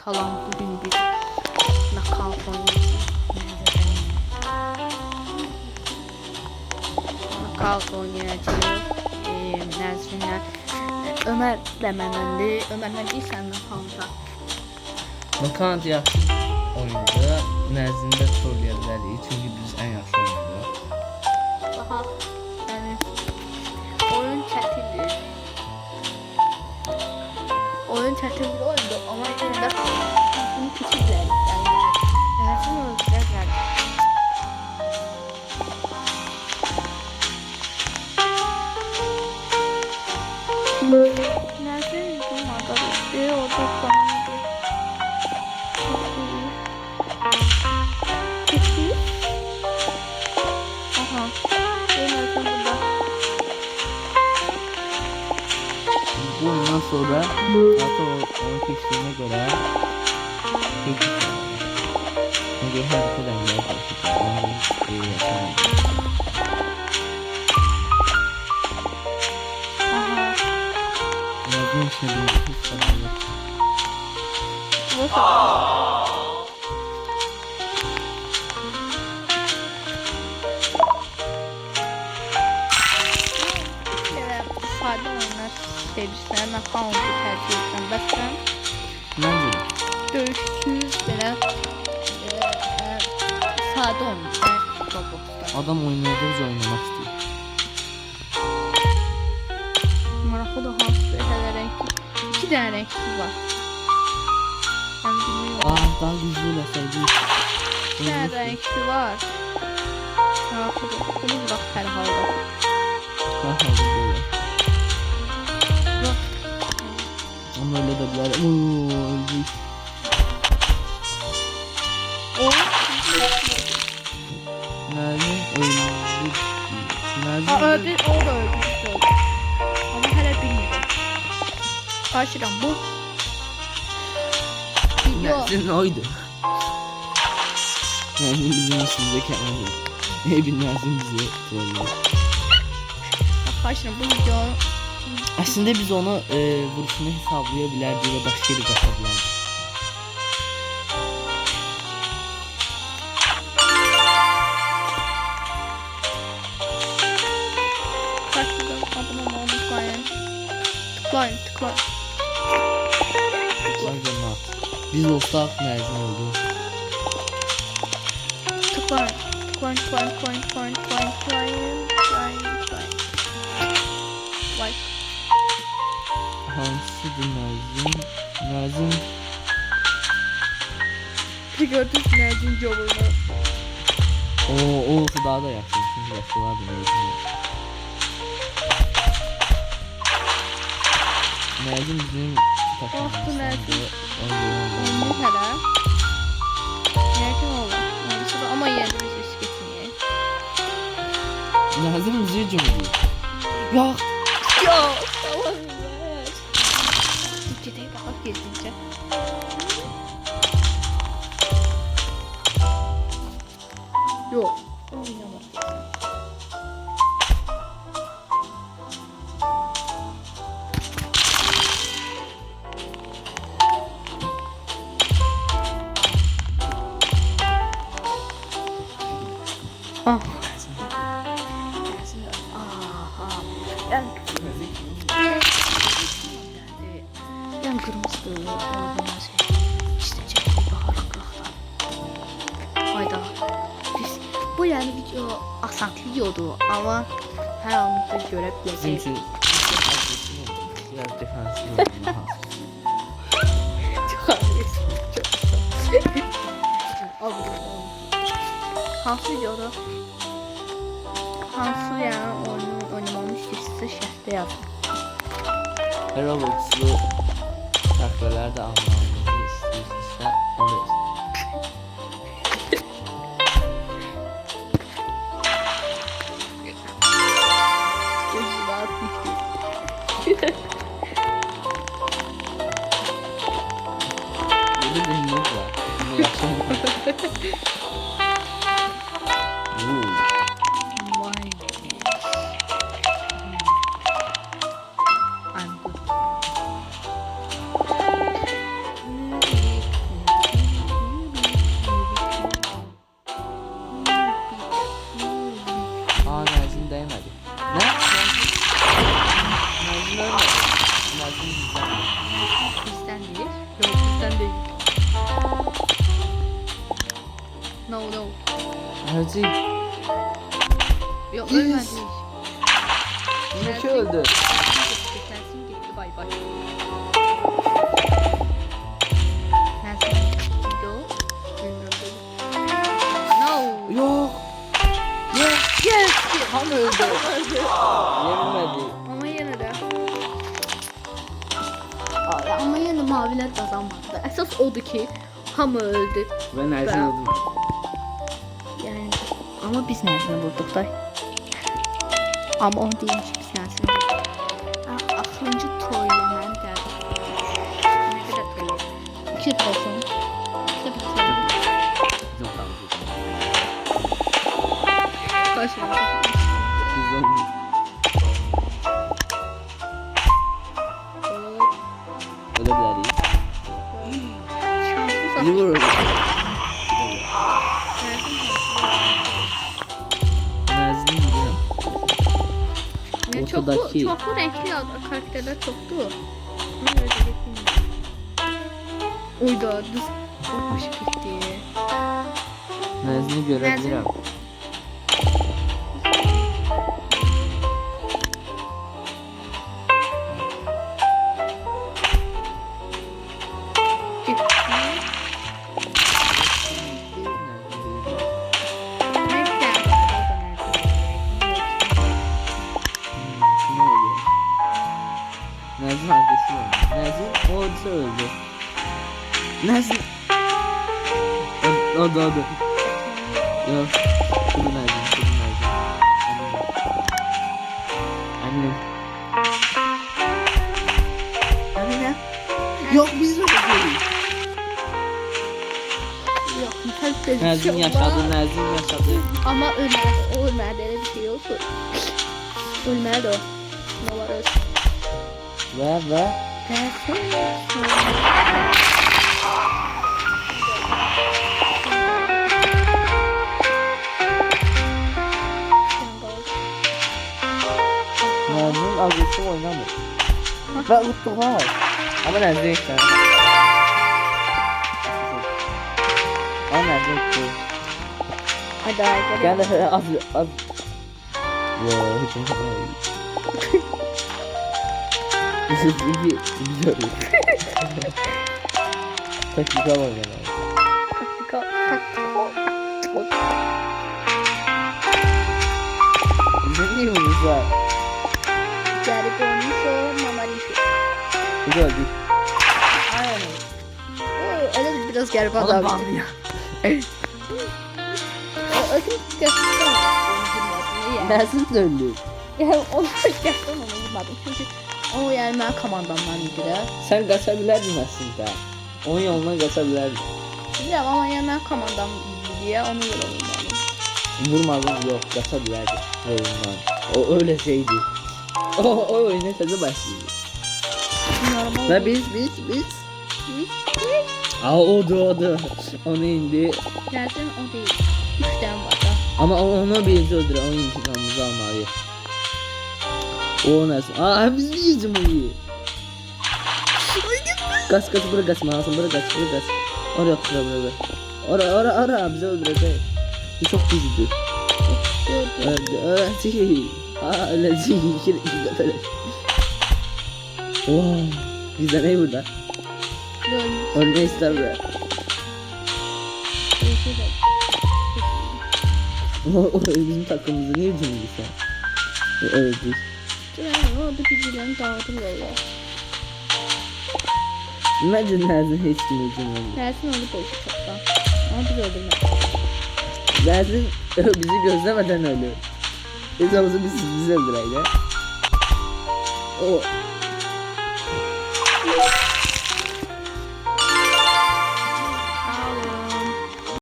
salam. Bugün bir knockout oynayacağız. Knockout oynayacağız. Nəzrinlə. Ömer də mənəndir. Ömer mən deyirsən knockout'a. Knockout yaxşı oyundur. Nəzrində trollaya bilərik. Çünki biz ən yaxşı oynuyoruz. Baxa, yəni oyun çətindir. Oyun çətin bir oyundur, amma yenə də bunu keçə bilərik. Yəni nəzrin öldürərlər. Nəzrin durmadan üstü, orada planıdır. Keçir. Aha, Nəzrin burada. Bu oyundan sonra artık onu keçtiğine göre tek bir şey var. Çünkü harika renkler karışacak. Onu iyi yapalım. Aha. Yazın içine bir hiç falan yok. Nasıl? Sadə oyunlar sevirsən, account-u tərcih etsən, bəs sən Bence döyüşsüz belə sadə oyunlar Robloxda. adam oynadıkça oynamak istiyor. Maraqlı da hansıdır, hələ rəngli. 2 dənə rəngli var. Mən bilmiyorum. Daha güçlü olasaydı. 2 dənə rəngli var. Maraqlıdır. Bunu bax hər halda. Yox. Ama öyle de bilir. Öldük. O Nerede? Öldük. öldü, o da öldü, işte öldü. Ama hələ bilmirəm. Karşıdan bu video. Nerede? Oydu. Yani bizim üstümüze kenar. Bilmezdim bizi trollüyor. Karşıdan bu video. Aslında biz onu vuruşunu hesaplayabilirdik ve başka yere kaçabilirdik. Karşıdan abone olmayı unutmayın. Tıklayın, tıklayın. Bence mat. Biz olsak mezun oldu. Tıklayın, tıklayın, tıklayın, tıklayın, tıklayın, tıklayın, tıklayın, tıklayın, tıklayın. Like. Hansıdır mezun? Mezun. Bir gördünüz mü Ercin Jobber'ı? O olsa daha da yaxşı. Çünkü başka vardı mezun. Mezun bizim Vaxtı mezun. takımımızdan. Onu hələ. Yəqin olar. Olursa da, amma yenə də biz risk etməyək. Mezun bizi cümleyi. Yok. Yok, salam ver. Gedək baxaq gizlincə. Yox. Oynamaq deyəsən. Ah. Aha. Ben kırmızı olduğuna şey. İşte çekti bahar kırıktan. Hayda. Biz bu yani video asan videodur ama her anlıkta Bizim görebileceğiz. için biraz defansif oldu. Çok agresif. Al bunu. Hansı videoda? Hansı yani oynamamı istiyorsa şərtdə yazın. Roblox'lu karakterler de almamızı istiyorsa evet. Gözler bitti. Böyle bir mod var. Bunu yapsam. My name. I'm good. Hacı. Yok Yes. ölmedi. Zeki öldü. Sensin gitti bay bay. Sensin gitti o. No. Yok. Yes. Yes. Tam öldü. Yenilmedi. Ama yine de. Ama yine maviler kazanmadı. Esas odur ki hamı öldü. Ben Erzin Ben- öldüm. Yani ama biz neresine vurduk da? Ama onu değilmiş biz neresine vurduk? Axırıncı trolleməni gəldi. Ne kadar troll? 2 olsun. 2 troll. Bizim kaldı. Başına. Biz öldük. Ölebiliriz. Şanssız Bizi vurur. Erzin gidiyor. Ortadaki- Çoxlu renkli karakterler çoxdur. Ona görə də getməyim. Uyda düz olmuş getdi. Erzini görebilirim. Ne oluyor? Nazım arkası öldü. Nazım orada öldü. Nazım. O da. Yok. Şurada Nazım. Annem. Annem. Yok biz öldük. Nazım yaşadı. Nazım yaşadı. Ama ölmedi. O ölmedi. Öyle bir şey yoktu. Ölmedi o. Ne var ölsün. Ve. Nazım agresif oynamıyor. Ve uttu var. Ama Nazım işte. Ama Nazım uttu. Hadi hadi. Gel de az. Wow, hiç unutmadım. İyi, güzel. Taktika var yani. Ne diyeyim Musa? Cari bonito, mamarito. Güzel değil. Öyle de biraz gariban O da abi. bağlı ya. Öyle gerçekten onu Nazım da öldü. yani onu gerçekten onu bilmedim. Çünkü o yani benim komandamdan idi de. Sen kaçabilirdin aslında. Onun yolundan kaçabilirdin. Bilmiyorum ama yani benim komandam idi diye onu göre olmalı. Vurmadın yok kaçabilirdin. Yolundan. O öyle şeydi. O oyuna tadı başlıyordu. Normal. Ve biz. Aa o da. Onu indi. Zaten o değil. 3 tane var da. Ama onu birinci öldüre. Onun intikamımızı almalıyız. O nasıl? Aa biz bizim iyi. Kaç bırak kaçma lazım. Bırak kaç. Oraya bırak. Oraya bizi öldürecek. Bu çok güçlü. Öldü. Aa ölecek. İki kadar. Wow. Bizde ne burada? Ölme ister be. O bizim takımımızı niye cümledi sen? Öldü. Orada birbirlerini dağıtım valla. Bence Nazım hiç kimi cümledi. Dersin onu boşu çoktan. Ama biz öldürmedik. Nazım bizi gözlemeden ölüyor. Biz olsa bizi öldüreydi. O.